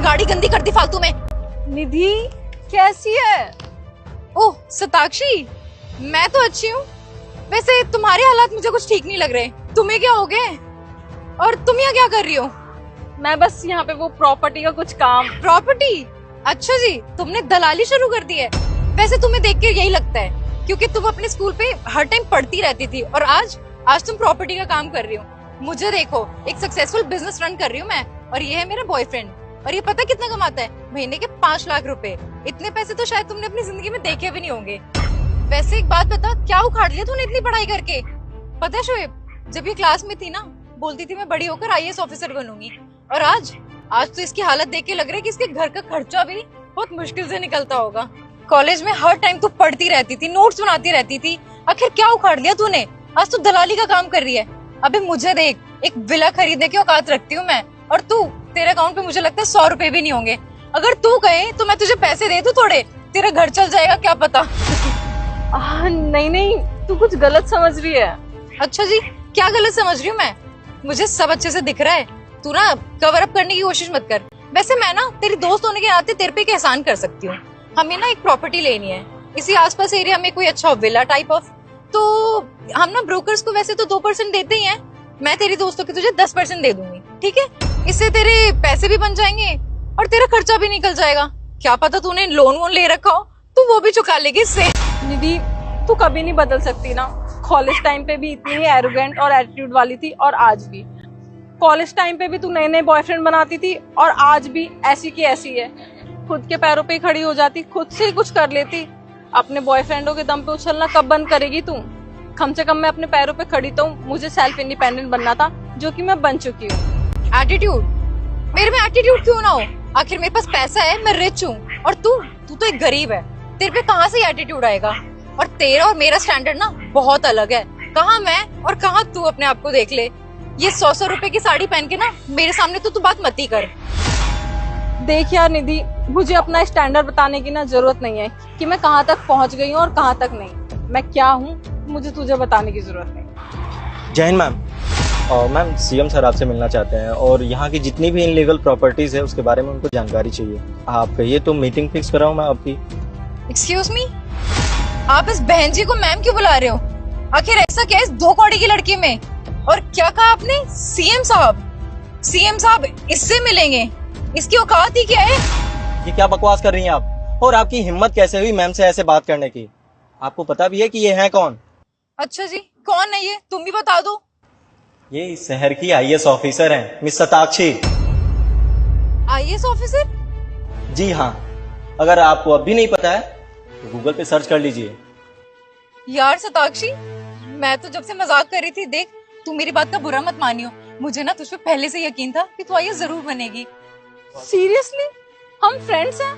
गाड़ी गंदी कर दी फालतू में। निधि कैसी है? ओह सताक्षी, मैं तो अच्छी हूँ। वैसे तुम्हारे हालात मुझे कुछ ठीक नहीं लग रहे। तुम्हें क्या हो गए? और तुम यहाँ क्या कर रही हो? मैं बस यहाँ पे वो प्रॉपर्टी का कुछ काम। प्रॉपर्टी? अच्छा जी, तुमने दलाली शुरू कर दी है। वैसे तुम्हें देख के यही लगता है, क्योंकि तुम अपने स्कूल पे हर टाइम पढ़ती रहती थी और आज तुम प्रॉपर्टी का काम कर रही हो। मुझे देखो, एक सक्सेसफुल बिजनेस रन कर रही हूँ मैं, और ये है मेरा बॉयफ्रेंड। और ये पता कितना कमाता है? महीने के 5 लाख रुपए। इतने पैसे तो शायद तुमने अपनी जिंदगी में देखे भी नहीं होंगे। वैसे एक बात बता, क्या उखाड़ लिया तूने इतनी पढ़ाई करके? पता है शोएब, जब ये क्लास में थी ना, बोलती थी मैं बड़ी होकर IAS ऑफिसर बनूंगी, और आज तो इसकी हालत देख के लग रहा है कि इसके घर का खर्चा भी बहुत मुश्किल से निकलता होगा। कॉलेज में हर टाइम तू पढ़ती रहती थी, नोट्स बनाती रहती थी, आखिर क्या उखाड़ लिया तूने? आज तू दलाली का काम कर रही है। अबे मुझे देख, एक विला खरीदने की औकात रखती हूँ मैं, और तू, तेरे अकाउंट पे मुझे लगता है 100 रुपए भी नहीं होंगे। अगर तू कहे तो मैं तुझे पैसे दे दूं थोड़े, तेरा घर चल जाएगा, क्या पता। नहीं नहीं, तू कुछ गलत समझ रही है। अच्छा जी, क्या गलत समझ रही हूँ मैं? मुझे सब अच्छे से दिख रहा है। तू ना कवर अप करने की कोशिश मत कर। वैसे मैं ना तेरी दोस्त होने के नाते तेरे पे एक एहसान कर सकती हूँ। हमें ना एक प्रॉपर्टी लेनी है इसी आसपास एरिया में, कोई अच्छा विला टाइप ऑफ। तो हम ना ब्रोकर्स को वैसे तो 2% देते ही हैं। मैं तेरी दोस्तों के तुझे 10% दे दूंगी, ठीक है? इससे तेरे पैसे भी बन जाएंगे और तेरा खर्चा भी निकल जाएगा। क्या पता तूने लोन वोन ले रखा हो, तू वो भी चुका लेगी इससे। निधि, तू कभी नहीं बदल सकती ना। कॉलेज टाइम पे भी इतनी ही एरोगेंट और एटीट्यूड वाली थी, और आज भी। कॉलेज टाइम पे भी तू नए नए बॉयफ्रेंड बनाती थी, और आज भी ऐसी की ऐसी है। खुद के पैरों पे खड़ी हो जाती, खुद से ही कुछ कर लेती। अपने बॉयफ्रेंडों के दम पे उछलना कब बंद करेगी तू? कम से कम मैं अपने पैरों पे खड़ी तो हूँ। मुझे सेल्फ इंडिपेंडेंट बनना था, जो कि मैं बन चुकी हूँ। एटीट्यूड? मेरे में एटीट्यूड क्यों ना हो? आखिर मेरे पास पैसा है, मैं रिच हूँ, और तू तो एक गरीब है। तेरे पे कहाँ से एटीट्यूड आएगा? और तेरा और मेरा स्टैंडर्ड ना बहुत अलग है। कहाँ मैं और कहाँ तू अपने आप को देख ले। ये 100 रुपए की साड़ी पहन के ना मेरे सामने तो तू बात मत ही कर। देख यार निधि, मुझे अपना स्टैंडर्ड बताने की ना जरूरत नहीं है कि मैं कहाँ तक पहुँच गई हूँ और कहाँ तक नहीं। मैं क्या हूँ मुझे तुझे बताने की जरूरत नहीं। जय हिंद मैम। और मैम, CM सर आपसे मिलना चाहते हैं, और यहाँ की जितनी भी इनलीगल प्रॉपर्टीज है उसके बारे में उनको जानकारी चाहिए। आप कहिए तो मीटिंग फिक्स कराऊं मैं आपकी। एक्सक्यूज मी, आप इस बहन जी को मैम क्यों बुला रहे हो? आखिर ऐसा क्या है इस 2 कौड़ी की लड़की में? और क्या कहा आपने? CM साहब? CM साहब इससे मिलेंगे? इसकी औकात ही क्या है? ये क्या बकवास कर रही हैं आप? और आपकी हिम्मत कैसे हुई मैम से ऐसे बात करने की? आपको पता भी है कि ये है कौन? अच्छा जी, कौन है ये? तुम भी बता दो। ये इस शहर की IAS ऑफिसर हैं, मिस सताक्षी। IAS officer? जी हाँ, अगर आपको अब भी नहीं पता है तो गूगल पे सर्च कर लीजिए। यार सताक्षी, मैं तो जब से मजाक कर रही थी। देख, तू मेरी बात का बुरा मत मानियो। मुझे ना तुझ पे पहले से यकीन था कि तू IAS जरूर बनेगी। सीरियसली? हम फ्रेंड्स हैं?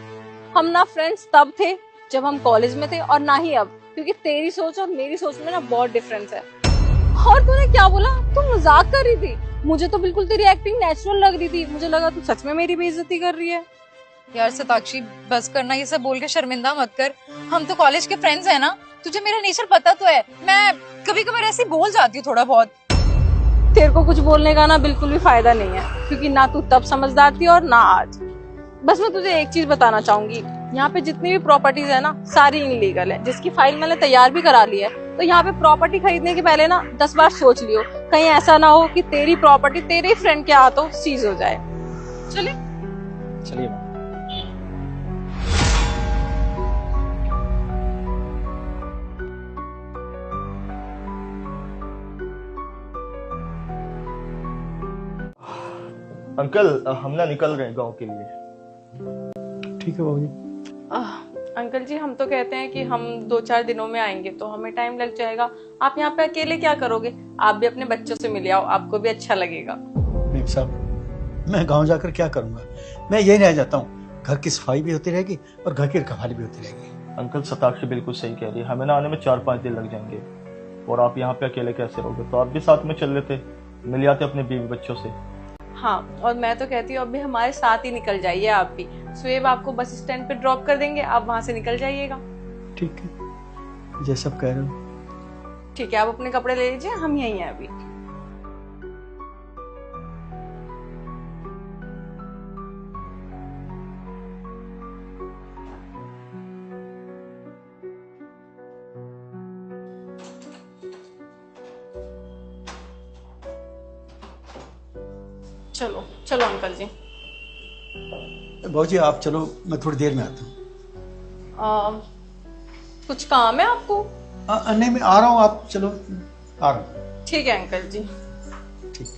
हम ना फ्रेंड्स तब थे जब हम कॉलेज में थे, और ना ही अब, क्योंकि तेरी सोच और मेरी सोच में ना बहुत डिफरेंस है। और तूने क्या बोला? तू मजाक कर रही थी? मुझे तो बिल्कुल तेरी एक्टिंग नेचुरल लग रही थी। मुझे लगा तू सच में मेरी बेइज्जती कर रही है। यार सताक्षी, बस करना, ये सब बोल के शर्मिंदा मत कर। हम तो कॉलेज के फ्रेंड्स हैं ना। तुझे मेरा नेचर पता तो है। मैं कभी कभार ऐसे बोल जाती हूँ थोड़ा बहुत। तेरे को कुछ बोलने का ना बिल्कुल भी फायदा नहीं है, क्योंकि ना तू तब समझदार थी और ना आज। बस मैं तुझे एक चीज बताना चाहूंगी, यहाँ पे जितनी भी प्रॉपर्टीज है ना, सारी इनलीगल है, जिसकी फाइल मैंने तैयार भी करा ली है। तो यहाँ पे प्रॉपर्टी खरीदने के पहले ना 10 बार सोच लियो, कहीं ऐसा ना हो कि तेरी प्रॉपर्टी तेरे ही फ्रेंड के हाथों सीज हो जाए। चलिए चलिए। अंकल, हम ना निकल रहे हैं गांव के लिए। ठीक है बाबूजी। अंकल जी, हम तो कहते हैं कि हम 2-4 दिनों में आएंगे, तो हमें टाइम लग जाएगा। आप यहाँ पे अकेले क्या करोगे? आप भी अपने बच्चों से मिल आओ, आपको भी अच्छा लगेगा। मेम साहब, मैं गांव जाकर क्या करूंगा? मैं यही रह जाता हूँ। घर की सफाई भी होती रहेगी और घर की रखवाली भी होती रहेगी। अंकल, सताक्षी बिल्कुल सही कह रही है। हमें ना आने में 4-5 दिन लग जाएंगे, और आप यहाँ पे अकेले कैसे रहोगे? तो आप भी साथ में चल लेते, मिल जाते अपने बीवी बच्चों से। हाँ, और मैं तो कहती हूँ अभी हमारे साथ ही निकल जाइए आप भी। सुएब आपको बस स्टैंड पे ड्रॉप कर देंगे, आप वहां से निकल जाइएगा। ठीक है, जैसा आप कह रहे हो। ठीक है, आप अपने कपड़े ले लीजिए, हम यहीं हैं अभी। चलो चलो अंकल जी। बहू जी आप चलो, मैं थोड़ी देर में आता हूँ। कुछ काम है आपको? नहीं मैं आ रहा हूँ, आप चलो, आ रहा हूँ। ठीक है अंकल जी। ठीक।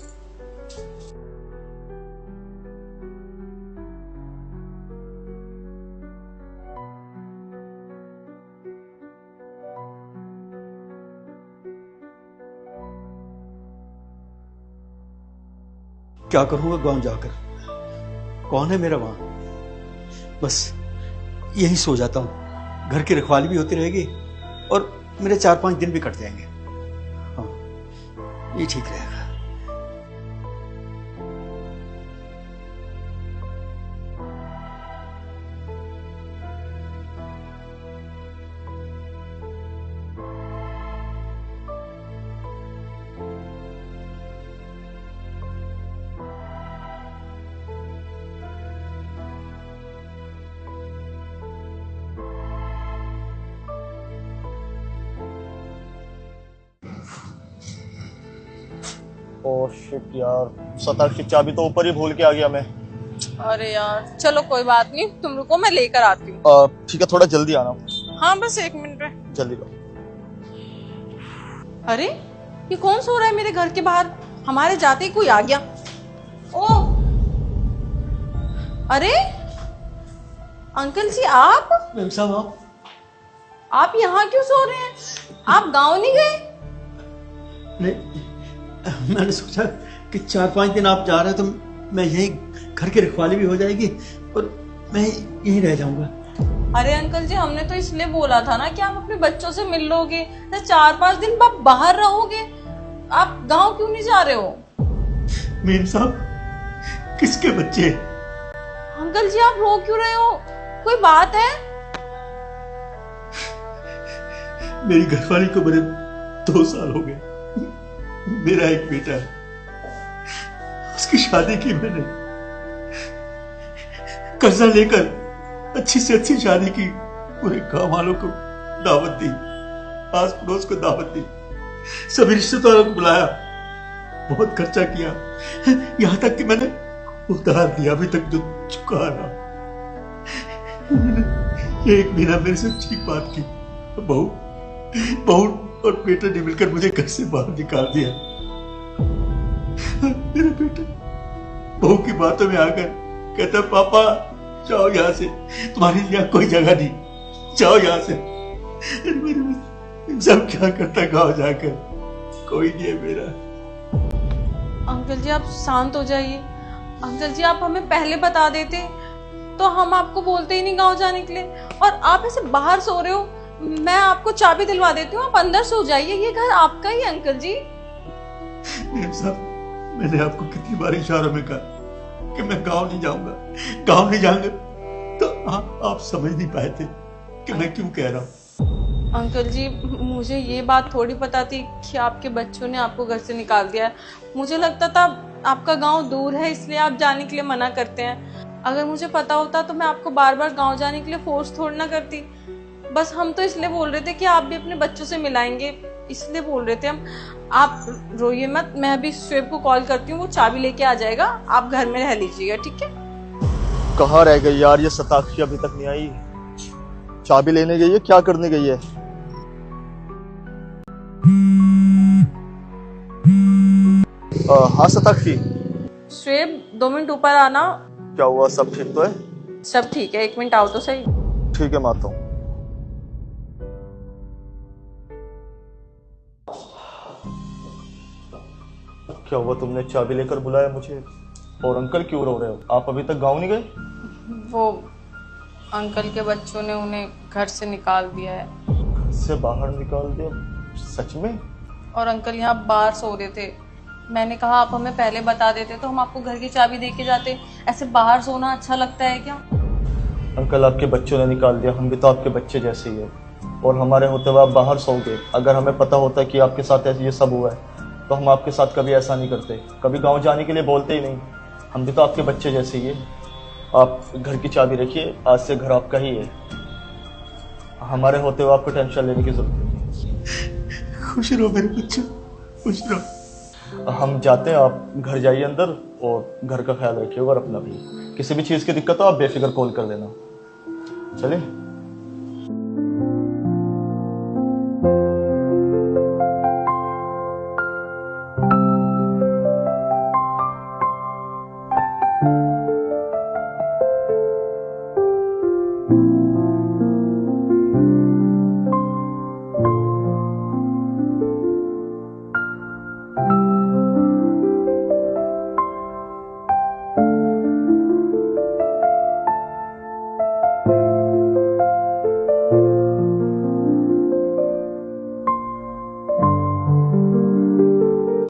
क्या करूंगा गांव जाकर, कौन है मेरा वहां? बस यही सो जाता हूँ, घर की रखवाली भी होती रहेगी और मेरे 4-5 दिन भी कट जाएंगे। हाँ ये ठीक रहेगा। ओह शिट यार, शताक्ष की चाबी तो ऊपर ही भूल के आ गया मैं। अरे यार चलो कोई बात नहीं, तुम रुको मैं लेकर आती हूँ। ठीक है, थोड़ा जल्दी आना। हाँ बस 1 मिनट में। जल्दी लो। अरे ये कौन सो रहा है मेरे घर के बाहर? हमारे जाते ही कोई आ गया। ओ अरे अंकल जी आप मैम साहब आप यहाँ क्यों सो रहे हैं? आप गांव नहीं गए? नहीं, मैंने सोचा कि 4-5 दिन आप जा रहे हैं तो मैं यही घर की रखवाली भी हो जाएगी और मैं यहीं रह जाऊंगा। अरे अंकल जी हमने तो इसलिए बोला था ना कि आप अपने बच्चों से मिल लोगे, 4-5 दिन आप बाहर रहोगे। आप गांव क्यों नहीं जा रहे हो? मेम साहब किसके बच्चे? अंकल जी आप रो क्यों रहे हो? कोई बात है? मेरी घरवाली को मेरे 2 साल हो गए। मेरा एक बेटा है, उसकी शादी की मैंने, कर्जा लेकर अच्छी से अच्छी शादी की, पूरे गांव वालों को दावत दी, आस पड़ोस को दावत दी, सभी रिश्तेदारों को बुलाया, बहुत खर्चा किया, यहां तक कि मैंने उधार दिया अभी तक जो चुका ना। एक महीना मेरे से ठीक बात की, बहू और बेटे ने मिलकर मुझे घर से बाहर निकाल दिया। मेरा बेटा बहू की बातों में आकर कहता पापा जाओ यहाँ से, तुम्हारे लिए कोई जगह नहीं, जाओ यहाँ से। सब क्या करता गाँव जाकर, कोई नहीं है मेरा। अंकल जी आप शांत हो जाइए। अंकल जी आप हमें पहले बता देते तो हम आपको बोलते ही नहीं गांव जाने के लिए। और आप ऐसे बाहर सो रहे हो, मैं आपको चाबी दिलवा देती हूँ, आप अंदर सो जाइए, ये घर आपका ही है अंकल जी। साहब मैंने आपको कितनी बार इशारों में कहा कि मैं गांव नहीं जाऊंगा, गांव नहीं जाऊंगा, तो आप समझ नहीं पाए थे कि मैं क्यों कह रहा हूँ। अंकल जी मुझे ये बात थोड़ी पता थी कि आपके बच्चों ने आपको घर से निकाल दिया है। मुझे लगता था आपका गांव दूर है इसलिए आप जाने के लिए मना करते हैं। अगर मुझे पता होता तो मैं आपको बार बार गांव जाने के लिए फोर्स थोड़ी ना करती। बस हम तो इसलिए बोल रहे थे कि आप भी अपने बच्चों से मिलाएंगे, इसलिए बोल रहे थे हम। आप रोइए मत, मैं अभी शुएब को कॉल करती हूँ, वो चाबी लेके आ जाएगा, आप घर में रह लीजिएगा, ठीक है? कहाँ रह गई यार ये शताक्षी, अभी तक नहीं आई। चाबी लेने गई है, क्या करने गई है? हाँ शताक्षी। शुएब 2 मिनट ऊपर आना। क्या हुआ, सब ठीक तो है? सब ठीक है, 1 मिनट आओ तो सही। ठीक है मैं आता हूँ। क्या हुआ, तुमने चाबी लेकर बुलाया मुझे? और अंकल क्यों रो रहे हो? आप अभी तक गांव नहीं गए? वो अंकल के बच्चों ने उन्हें घर से निकाल दिया है। घर से बाहर निकाल दिया? सच में? और अंकल यहाँ बाहर सो रहे थे। मैंने कहा आप हमें पहले बता देते तो हम आपको घर की चाबी दे के जाते। ऐसे बाहर सोना अच्छा लगता है क्या? अंकल आपके बच्चों ने निकाल दिया, हम भी तो आपके बच्चे जैसे ही है, और हमारे होते हुए आप बाहर सोओगे। अगर हमें पता होता कि आपके साथ ऐसे ये सब हुआ है तो हम आपके साथ कभी ऐसा नहीं करते, कभी गांव जाने के लिए बोलते ही नहीं। हम भी तो आपके बच्चे जैसे ही है। आप घर की चाबी रखिए, आज से घर आपका ही है। हमारे होते हुए आपको टेंशन लेने की जरूरत नहीं। खुश रहो मेरे बच्चों, खुश रहो। हम जाते हैं, आप घर जाइए अंदर और घर का ख्याल रखिएगा और अपना भी। किसी भी चीज़ की दिक्कत हो आप बेफिक्र कॉल कर देना। चलिए।